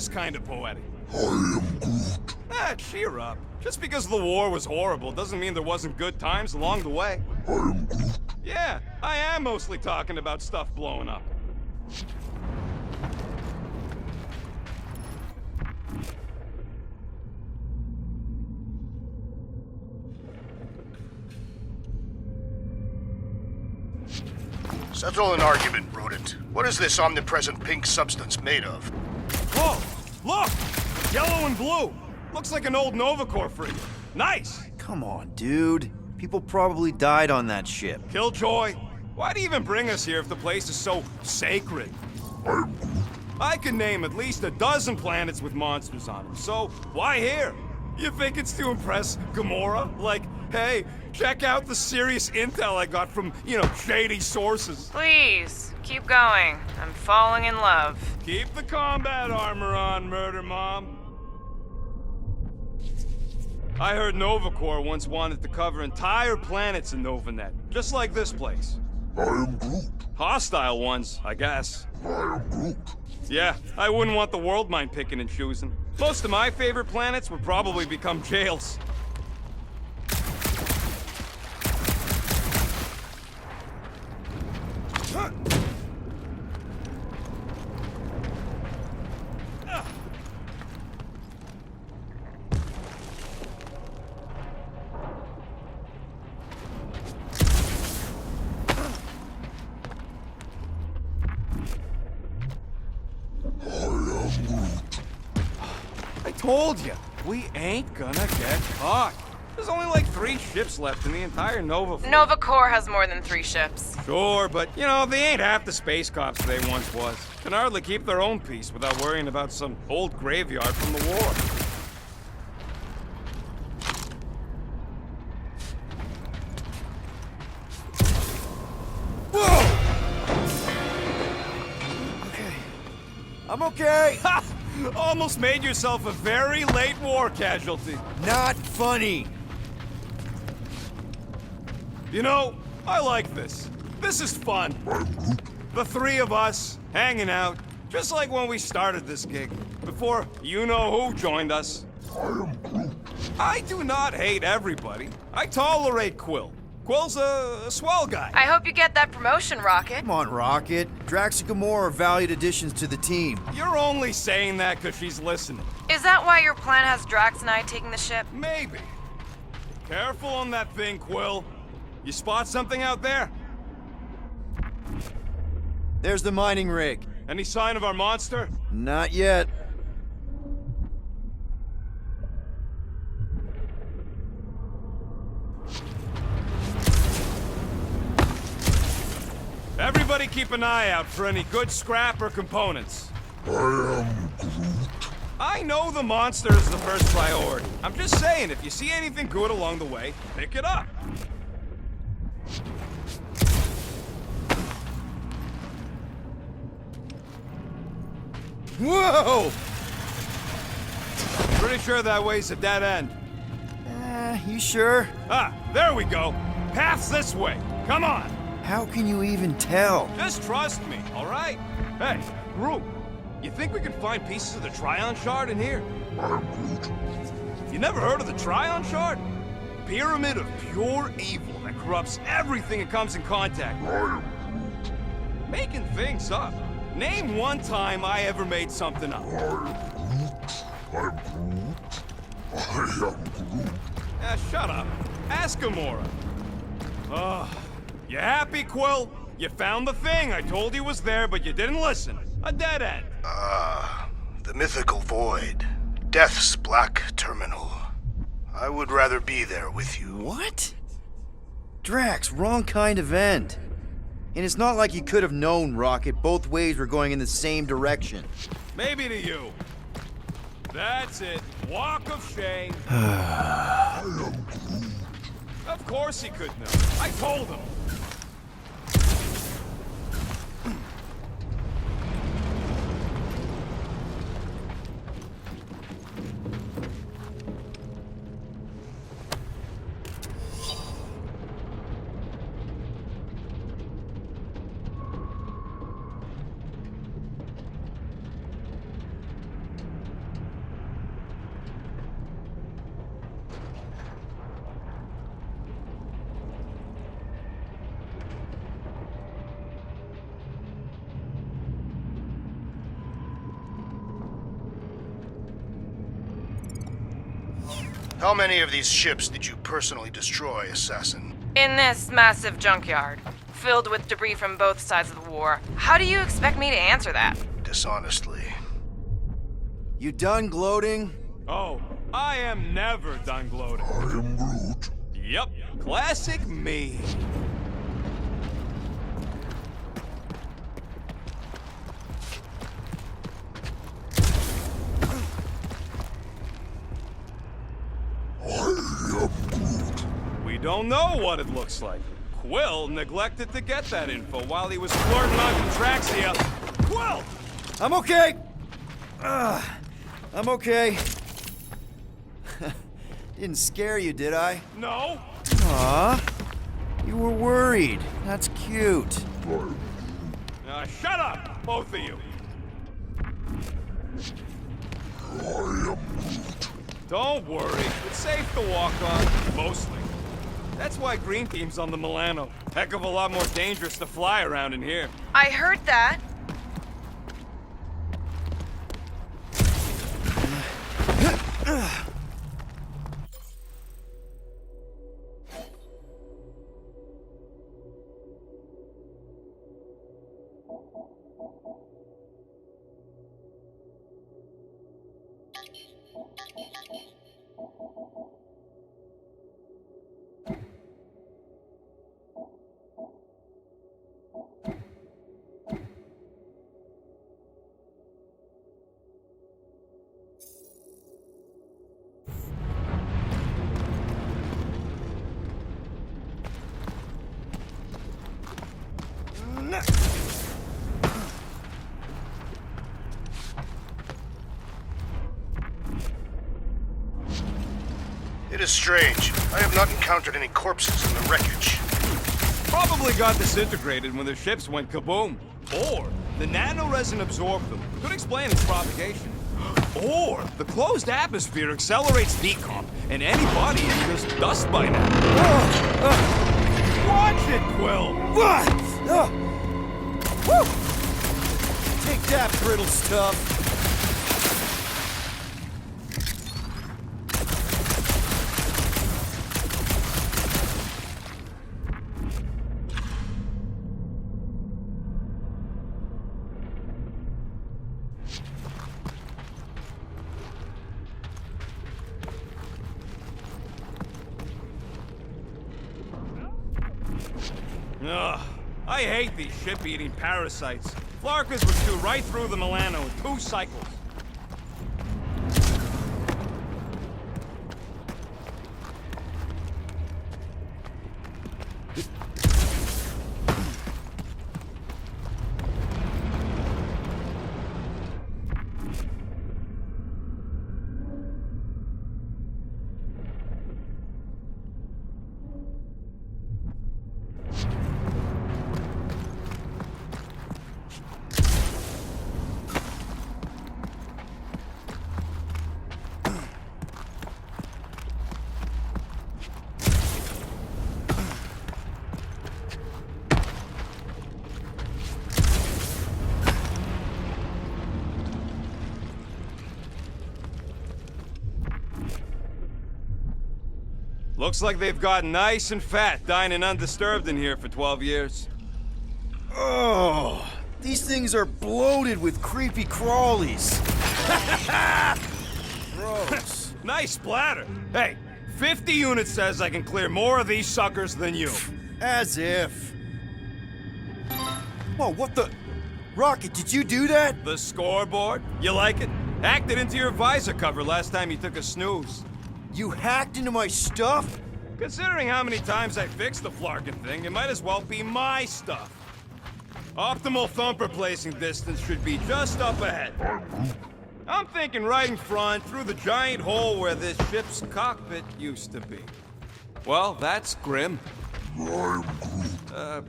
is kind of poetic. I am Groot. Ah, cheer up. Just because the war was horrible doesn't mean there wasn't good times along the way. I am Groot. Yeah, I am mostly talking about stuff blowing up. Settle an argument, rodent. What is this omnipresent pink substance made of? Whoa! Look! Yellow and blue! Looks like an old Nova Corps frigate. Nice! Come on, dude. People probably died on that ship. Killjoy, why do you even bring us here if the place is so sacred? I am Groot. I can name at least a dozen planets with monsters on them, so why here? You think it's to impress Gamora? Like, hey, check out the serious intel I got from, shady sources. Please, keep going. I'm falling in love. Keep the combat armor on, Murder Mom. I heard Nova Corps once wanted to cover entire planets in NovaNet, just like this place. I am Groot. Hostile ones, I guess. I am Groot. Yeah, I wouldn't want the world mind picking and choosing. Most of my favorite planets would probably become jails. I told you, we ain't gonna get caught. There's only like 3 ships left in the entire Nova fleet. Nova Corps has more than 3 ships. Sure, but, they ain't half the space cops they once was. Can hardly keep their own peace without worrying about some old graveyard from the war. Whoa! Okay. I'm okay. Ha! Almost made yourself a very late war casualty. Not funny. I like this. This is fun. I am Groot. The 3 of us, hanging out, just like when we started this gig, before you-know-who joined us. I am Groot. I do not hate everybody. I tolerate Quill. Quill's a swell guy. I hope you get that promotion, Rocket. Come on, Rocket. Drax and Gamora are valued additions to the team. You're only saying that because she's listening. Is that why your plan has Drax and I taking the ship? Maybe. Careful on that thing, Quill. You spot something out there? There's the mining rig. Any sign of our monster? Not yet. Everybody keep an eye out for any good scrap or components. I am Groot. I know the monster is the first priority. I'm just saying, if you see anything good along the way, pick it up. Whoa! Pretty sure that way's a dead end. You sure? Ah, there we go. Path's this way. Come on. How can you even tell? Just trust me, all right? Hey, Groot, you think we can find pieces of the Trion Shard in here? I am Groot. You never heard of the Trion Shard? Pyramid of pure evil that corrupts everything it comes in contact with. I am Groot. Making things up. Name one time I ever made something up. I am Groot. I am Groot. I am Groot. Shut up. Ask Gamora. You happy, Quill? You found the thing I told you was there, but you didn't listen. A dead end. The mythical void. Death's black terminal. I would rather be there with you. What? Drax, wrong kind of end. And it's not like you could have known, Rocket. Both ways were going in the same direction. Maybe to you. That's it. Walk of shame. I am Groot. Of course he could know. I told him. How many of these ships did you personally destroy, Assassin? In this massive junkyard, filled with debris from both sides of the war, how do you expect me to answer that? Dishonestly. You done gloating? Oh, I am never done gloating. I am Groot. Yep, classic me. We don't know what it looks like. Quill neglected to get that info while he was flirting on Contraxia. Quill! I'm okay. I'm okay. Didn't scare you, did I? No? Aw. You were worried. That's cute. Shut up, both of you. Don't worry, it's safe to walk on, mostly. That's why Green Team's on the Milano. Heck of a lot more dangerous to fly around in here. I heard that. It is strange. I have not encountered any corpses in the wreckage. Probably got disintegrated when the ships went kaboom. Or the nanoresin absorbed them. Could explain its propagation. Or the closed atmosphere accelerates decomp, and any body is just dust by now. Watch it, Quill! Take that, brittle stuff. Ugh, I hate these ship-eating parasites. Flarkers would chew right through the Milano in 2 cycles. Looks like they've gotten nice and fat, dining undisturbed in here for 12 years. Oh, these things are bloated with creepy crawlies. Gross. Nice splatter. Hey, 50 units says I can clear more of these suckers than you. As if. Whoa, what the? Rocket, did you do that? The scoreboard? You like it? Hacked it into your visor cover last time you took a snooze. You hacked into my stuff? Considering how many times I fixed the Flarkin thing, it might as well be my stuff. Optimal thumper placing distance should be just up ahead. I'm thinking right in front, through the giant hole where this ship's cockpit used to be. Well, that's grim. Yeah,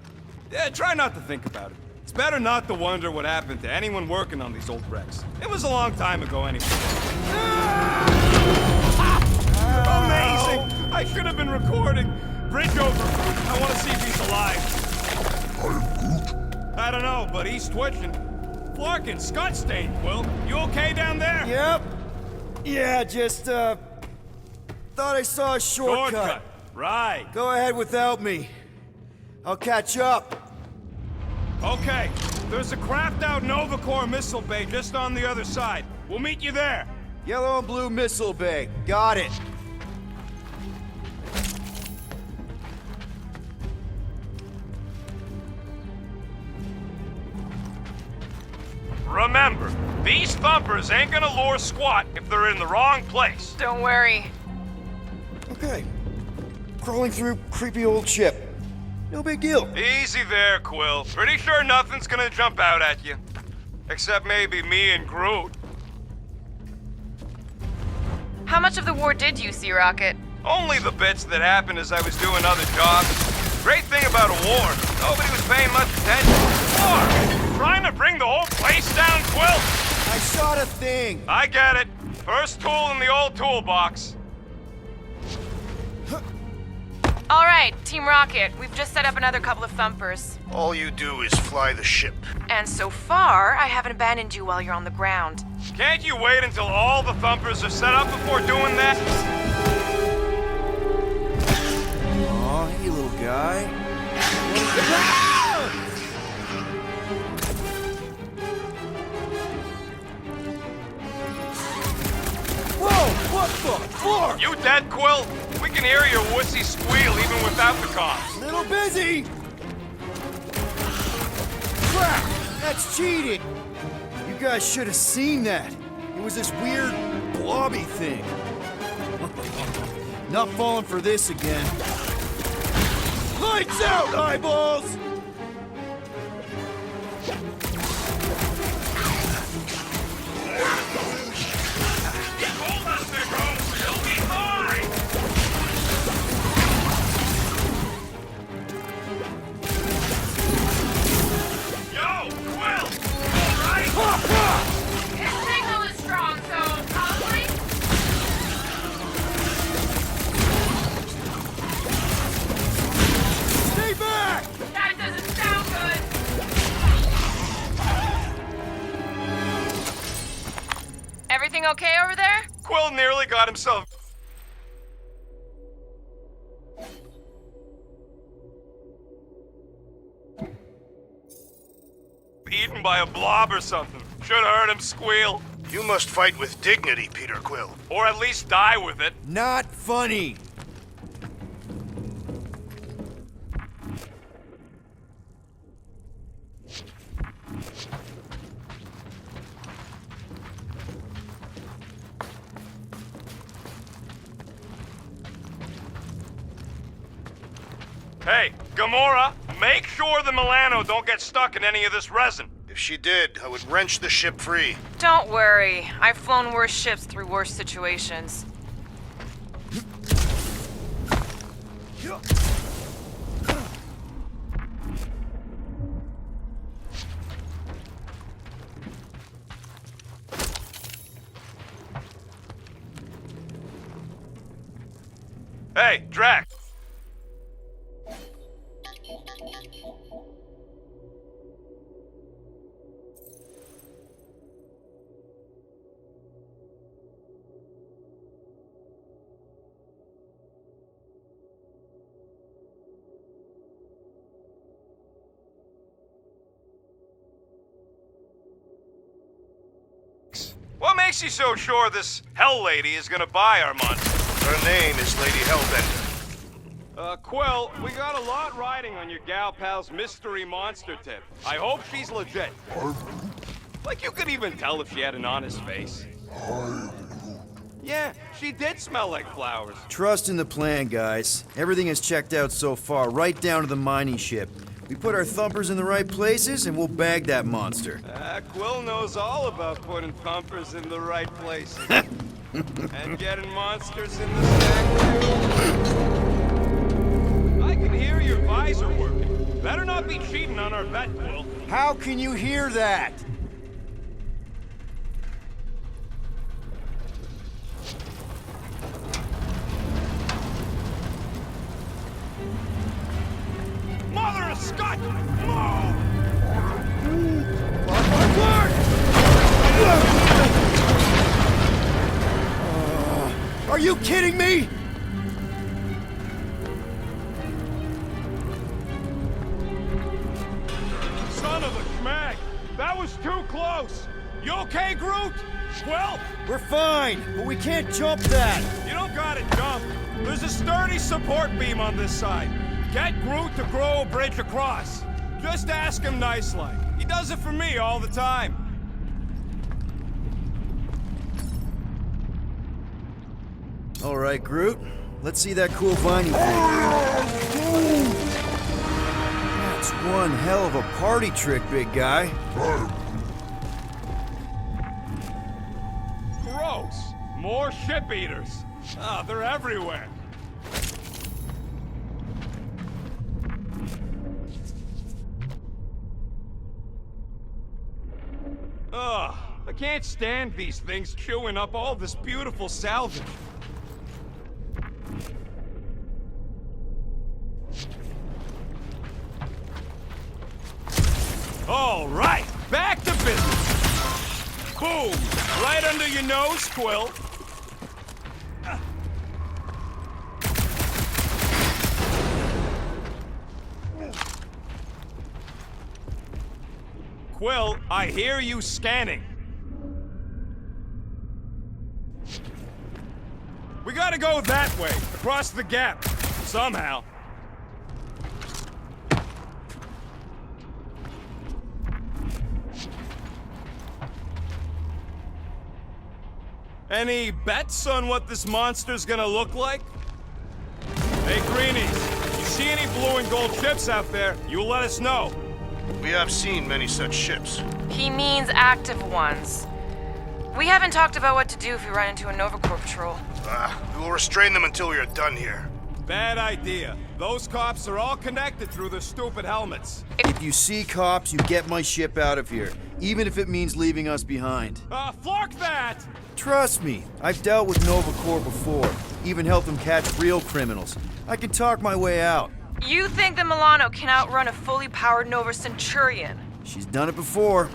try not to think about it. It's better not to wonder what happened to anyone working on these old wrecks. It was a long time ago anyway. Amazing! I should have been recording. Bridge over. I want to see if he's alive. I don't know, but he's twitching. Flarkin, Scott stained, Quill. You okay down there? Yep. Yeah, just, Thought I saw a shortcut. Shortcut. Right. Go ahead without me. I'll catch up. Okay. There's a craft-out Nova Corps missile bay just on the other side. We'll meet you there. Yellow and blue missile bay. Got it. Remember, these thumpers ain't gonna lure squat if they're in the wrong place. Don't worry. Okay. Crawling through creepy old ship. No big deal. Easy there, Quill. Pretty sure nothing's gonna jump out at you. Except maybe me and Groot. How much of the war did you see, Rocket? Only the bits that happened as I was doing other jobs. Great thing about a war, nobody was paying much attention. War! Trying to bring the whole place down, Quill? I shot a thing. I get it. First tool in the old toolbox. All right, Team Rocket, we've just set up another couple of thumpers. All you do is fly the ship. And so far, I haven't abandoned you while you're on the ground. Can't you wait until all the thumpers are set up before doing that? Aw, hey, little guy. Whoa! What the fuck? You dead, Quill? We can hear your wussy squeal even without the comms. Little busy! Crap! That's cheating! You guys should have seen that. It was this weird blobby thing. Not falling for this again. Lights out, eyeballs! Hold us, Negro! You'll be fine! Yo, Quill! Alright? His signal is strong, so probably... Stay back! That doesn't sound good! Everything okay over there? Quill nearly got himself eaten by a blob or something. Should've heard him squeal. You must fight with dignity, Peter Quill. Or at least die with it. Not funny! Hey, Gamora, make sure the Milano don't get stuck in any of this resin. If she did, I would wrench the ship free. Don't worry. I've flown worse ships through worse situations. Hey, Drax. What makes you so sure this Hell Lady is gonna buy our monster? Her name is Lady Hellbender. Quill, we got a lot riding on your gal pal's mystery monster tip. I hope she's legit. Like you could even tell if she had an honest face. Yeah, she did smell like flowers. Trust in the plan, guys. Everything is checked out so far, right down to the mining ship. We put our thumpers in the right places, and we'll bag that monster. Quill knows all about putting thumpers in the right places. And getting monsters in the sack, too. I can hear your visor working. Better not be cheating on our bet, Quill. How can you hear that? Mother of Scott! Move! Are you kidding me? Well, We're fine, but we can't jump that. you don't gotta jump. There's a sturdy support beam on this side. Get Groot to grow a bridge across. Just ask him nice-like. He does it for me all the time. All right, Groot. Let's see that cool viney thing. That's one hell of a party trick, big guy. Gross. More ship eaters. Ah, they're everywhere. Ugh, I can't stand these things chewing up all this beautiful salvage. All right, back to business. Boom! Right under your nose, Quill. Quill, I hear you scanning. We gotta go that way, across the gap, somehow. Any bets on what this monster's gonna look like? Hey, Greenies, you see any blue and gold ships out there, you let us know. We have seen many such ships. He means active ones. We haven't talked about what to do if we run into a Nova Corps patrol. We will restrain them until we are done here. Bad idea. Those cops are all connected through their stupid helmets. If you see cops, you get my ship out of here, even if it means leaving us behind. Flark that! Trust me, I've dealt with Nova Corps before, even helped them catch real criminals. I can talk my way out. You think the Milano can outrun a fully powered Nova Centurion? She's done it before.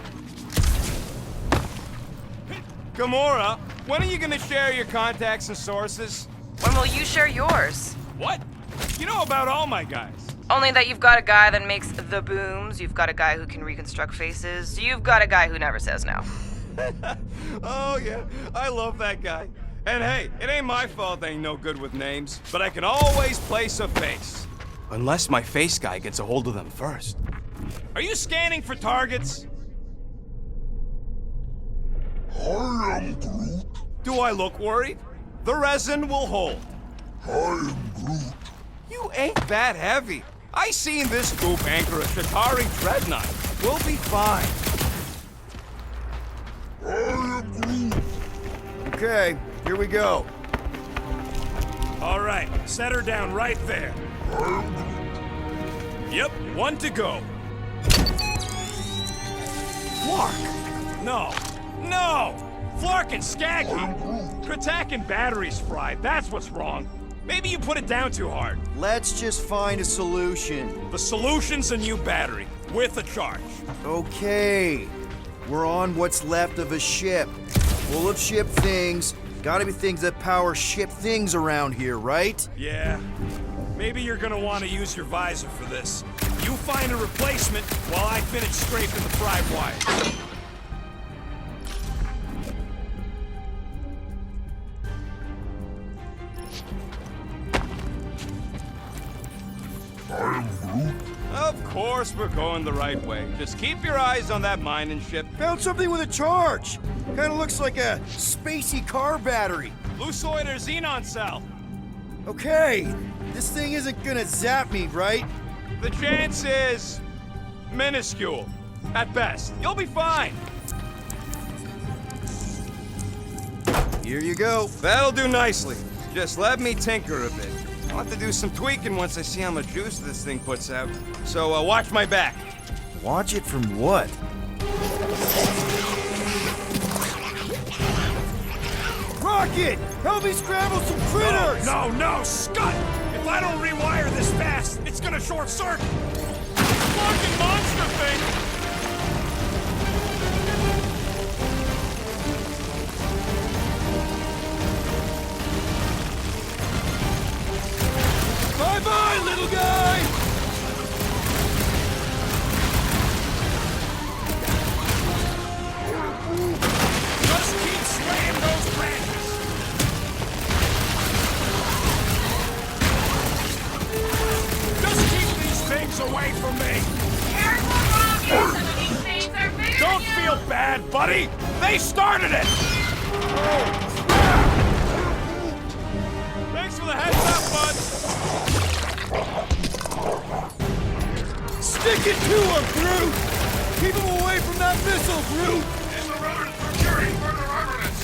Gamora, when are you gonna share your contacts and sources? When will you share yours? What? You know about all my guys. Only that you've got a guy that makes the booms, you've got a guy who can reconstruct faces, you've got a guy who never says no. Oh, yeah, I love that guy. And hey, it ain't my fault I ain't no good with names, but I can always place a face. Unless my face guy gets a hold of them first. Are you scanning for targets? I am Groot. Do I look worried? The resin will hold. I am Groot. You ain't that heavy. I seen this goop anchor a Shatari dreadnought. We'll be fine. I am Groot. Okay, here we go. All right, set her down right there. I am Groot. Yep, one to go. Flark! No, no! Flark and Skaggy! Kratak and batteries fried, that's what's wrong. Maybe you put it down too hard. Let's just find a solution. The solution's a new battery, with a charge. Okay, we're on what's left of a ship. Full of ship things. Gotta be things that power ship things around here, right? Yeah, maybe you're gonna want to use your visor for this. You find a replacement while I finish scraping the fried wire. I am Groot. Of course we're going the right way. Just keep your eyes on that mining ship. Found something with a charge. Kinda looks like a spacey car battery. Lusoid or xenon cell. Okay, this thing isn't gonna zap me, right? The chance is minuscule. At best. You'll be fine. Here you go. That'll do nicely. Just let me tinker a bit. I'll have to do some tweaking once I see how much juice this thing puts out. So watch my back. Watch it from what? Rocket! Help me scramble some critters! No, no, Scott! If I don't rewire this fast, it's gonna short circuit. Fucking monster thing! Bye-bye, little guy! Just keep They started it! Thanks for the heads up, bud. Stick it to him, Groot! Keep him away from that missile, Groot! These are veterans procuring further armaments.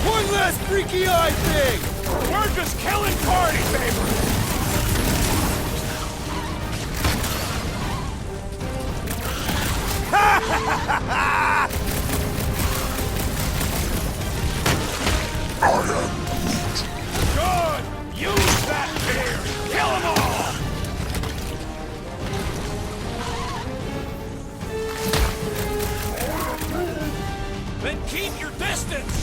One last freaky eye thing! We're just killing party favors. Good! Use that fear! Kill them all! Then keep your distance!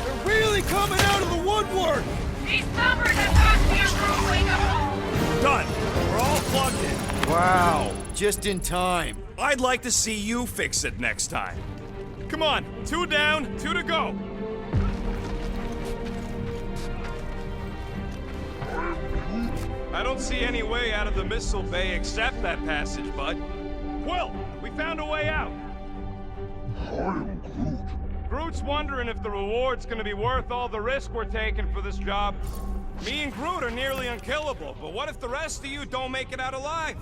They're really coming out of the woodwork! These numbers have got to wake up. Done! We're all plugged in. Wow, just in time. I'd like to see you fix it next time. Come on, 2 down, 2 to go. I don't see any way out of the missile bay except that passage, bud. Quill, we found a way out. I am Groot. Groot's wondering if the reward's gonna be worth all the risk we're taking for this job. Me and Groot are nearly unkillable, but what if the rest of you don't make it out alive?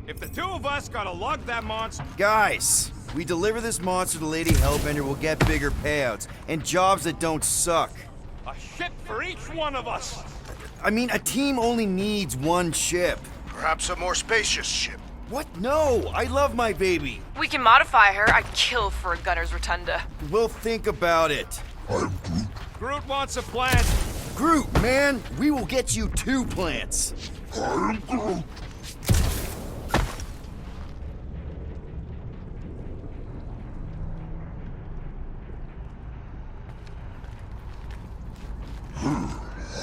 If the 2 of us gotta lug that monster... Guys, we deliver this monster to Lady Hellbender, we'll get bigger payouts and jobs that don't suck. A ship for each one of us! I mean, a team only needs one ship. Perhaps a more spacious ship. What? No, I love my baby. We can modify her. I'd kill for a gunner's rotunda. We'll think about it. I am Groot. Groot wants a plant. Groot, man, we will get you 2 plants. I am Groot. I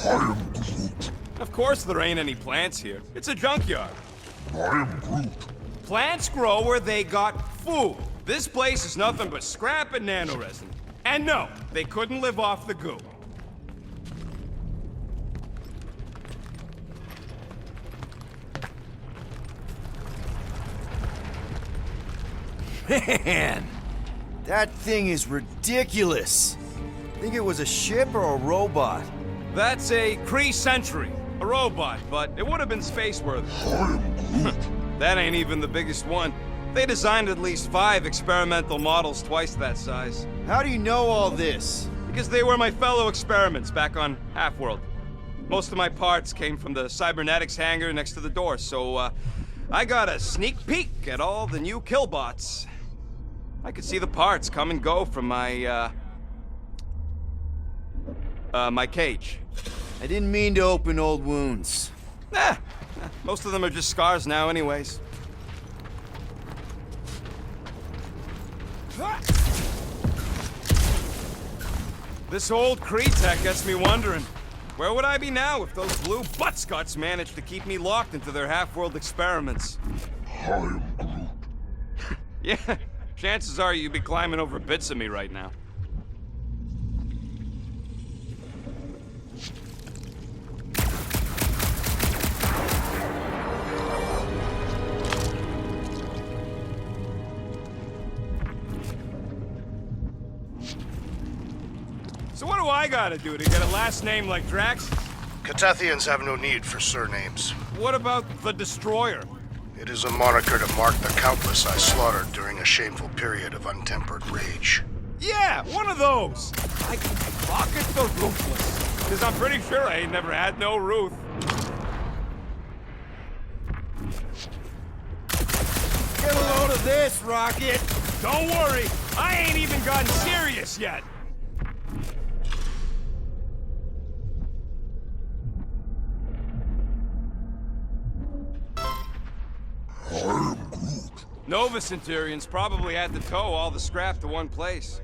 am Groot. Of course there ain't any plants here. It's a junkyard. I am Groot. Plants grow where they got food. This place is nothing but scrap and nanoresin. And no, they couldn't live off the goo. Man, that thing is ridiculous. Think it was a ship or a robot? That's a Kree Sentry, a robot, but it would have been space-worthy. I am Groot. That ain't even the biggest one. They designed at least 5 experimental models twice that size. How do you know all this? Because they were my fellow experiments back on Half-World. Most of my parts came from the cybernetics hangar next to the door, so I got a sneak peek at all the new killbots. I could see the parts come and go from my cage. I didn't mean to open old wounds. Most of them are just scars now anyways. This old Kree tech gets me wondering, where would I be now if those blue butt-scuts managed to keep me locked into their half-world experiments? I am Groot. Yeah, chances are you'd be climbing over bits of me right now. So what do I gotta do to get a last name like Drax? Catathians have no need for surnames. What about the Destroyer? It is a moniker to mark the countless I slaughtered during a shameful period of untempered rage. Yeah, one of those! I pocket the Ruthless, because I'm pretty sure I ain't never had no Ruth. Get a load of this, Rocket! Don't worry, I ain't even gotten serious yet. I am Groot. Nova Centurions probably had to tow all the scrap to one place.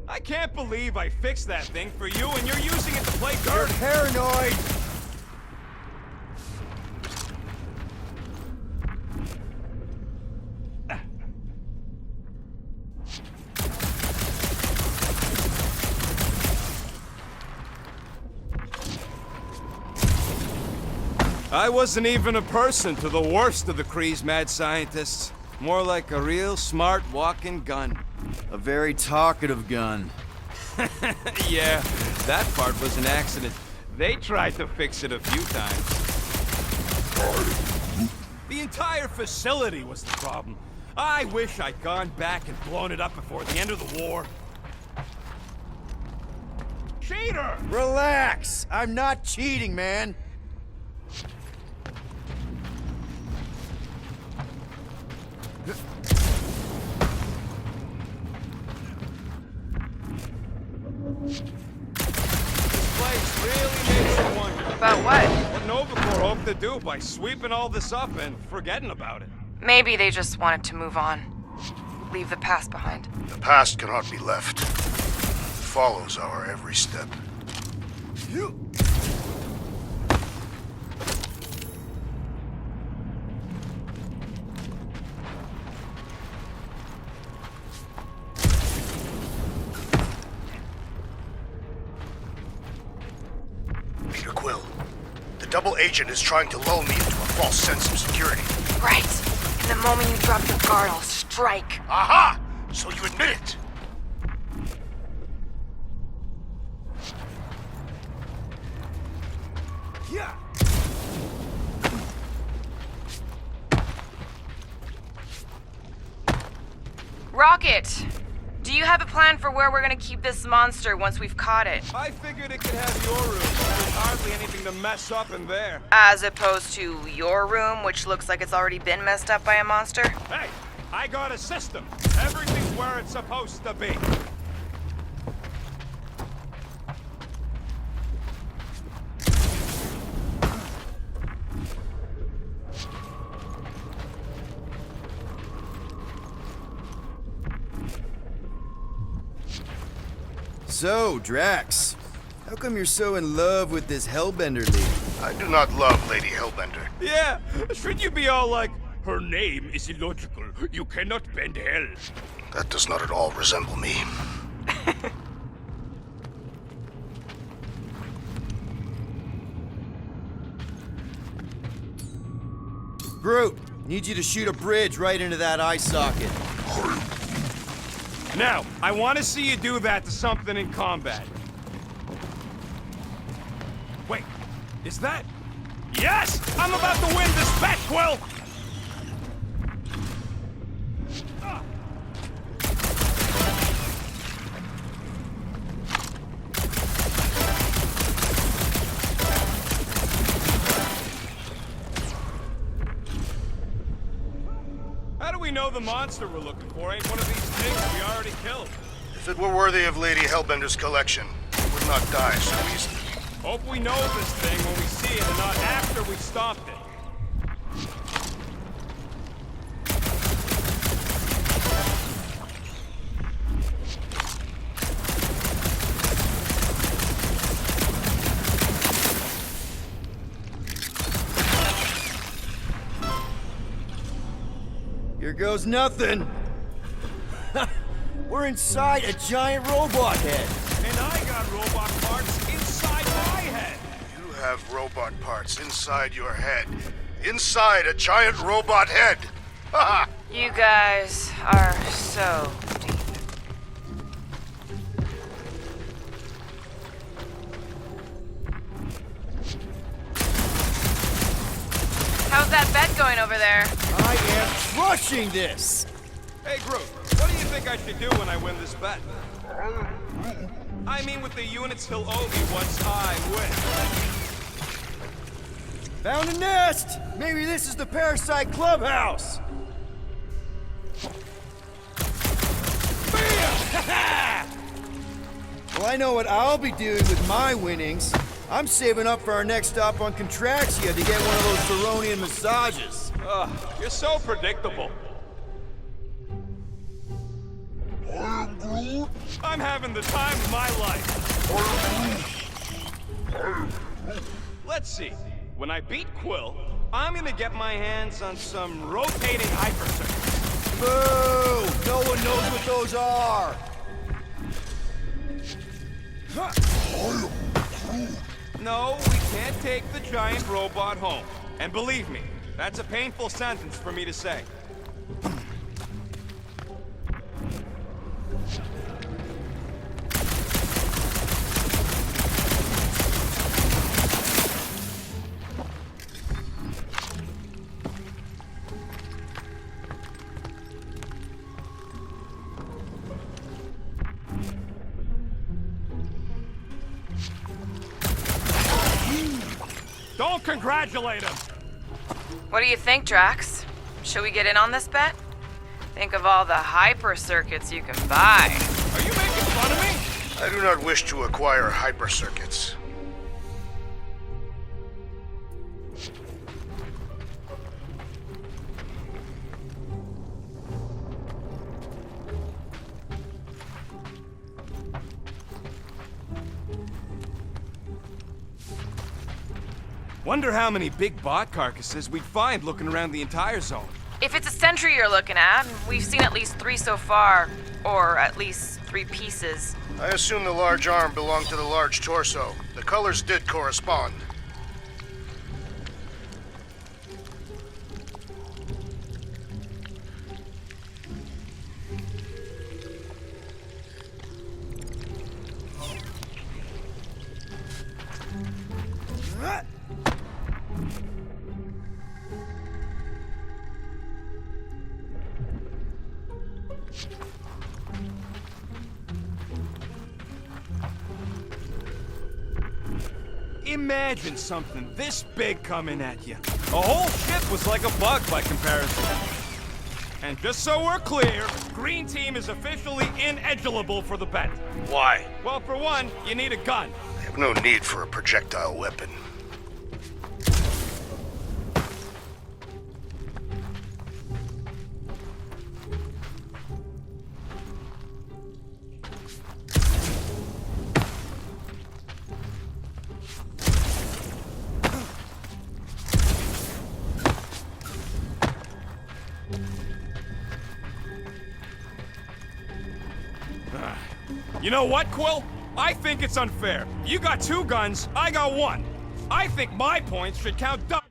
I can't believe I fixed that thing for you and you're using it to play You're dirty. paranoid! I wasn't even a person to the worst of the Kree's mad scientists. More like a real smart walking gun. A very talkative gun. Yeah, that part was an accident. They tried to fix it a few times. The entire facility was the problem. I wish I'd gone back and blown it up before the end of the war. Cheater! Relax! I'm not cheating, man. This place really makes you wonder About what? what Novacore hoped to do by sweeping all this up and forgetting about it. Maybe they just wanted to move on. Leave the past behind. The past cannot be left. It follows our every step. Peter Quill, the double agent is trying to lull me into a false sense of security. Right. And the moment you drop your guard, I'll strike. Aha! So you admit it! Yeah. Rocket! Do you have a plan for where we're gonna keep this monster once we've caught it? I figured it could have your room. There's hardly anything to mess up in there. As opposed to your room, which looks like it's already been messed up by a monster? Hey, I got a system. Everything's where it's supposed to be. So, Drax, how come you're so in love with this Hellbender lady? I do not love Lady Hellbender. Yeah, should you be all like, her name is illogical. You cannot bend hell. That does not at all resemble me. Groot, need you to shoot a bridge right into that eye socket. Now, I want to see you do that to something in combat. Wait, is that... Yes! I'm about to win this bet, Quill! How do we know the monster we're looking for ain't one of these things we already killed? If it were worthy of Lady Hellbender's collection, it would not die so easily. Hope we know this thing when we see it and not after we stomped it. Here goes nothing. We're inside a giant robot head. And I got robot parts inside my head. You have robot parts inside your head. Inside a giant robot head. Haha! You guys are so deep. How's that bet going over there? I am crushing this. Hey, Groot, what do you think I should do when I win this bet? I mean with the units he'll owe me once I win. Found a nest. Maybe this is the Parasite Clubhouse. Well, I know what I'll be doing with my winnings. I'm saving up for our next stop on Contraxia to get one of those Baronian massages. Ugh, you're so predictable. I'm having the time of my life. Let's see. When I beat Quill, I'm gonna get my hands on some rotating hypercircuits. Boo! No one knows what those are. No, we can't take the giant robot home. And believe me, that's a painful sentence for me to say. Don't congratulate him! What do you think, Drax? Should we get in on this bet? Think of all the hyper circuits you can buy. Are you making fun of me? I do not wish to acquire hyper circuits. Wonder how many big bot carcasses we'd find looking around the entire zone. If it's a sentry you're looking at, we've seen at least 3 so far. Or at least 3 pieces. I assume the large arm belonged to the large torso. The colors did correspond. Imagine something this big coming at you. A whole ship was like a bug by comparison. And just so we're clear, Green Team is officially ineligible for the bet. Why? Well, for one, you need a gun. I have no need for a projectile weapon. You know what, Quill? I think it's unfair. You got 2 guns, I got 1. I think my points should count double.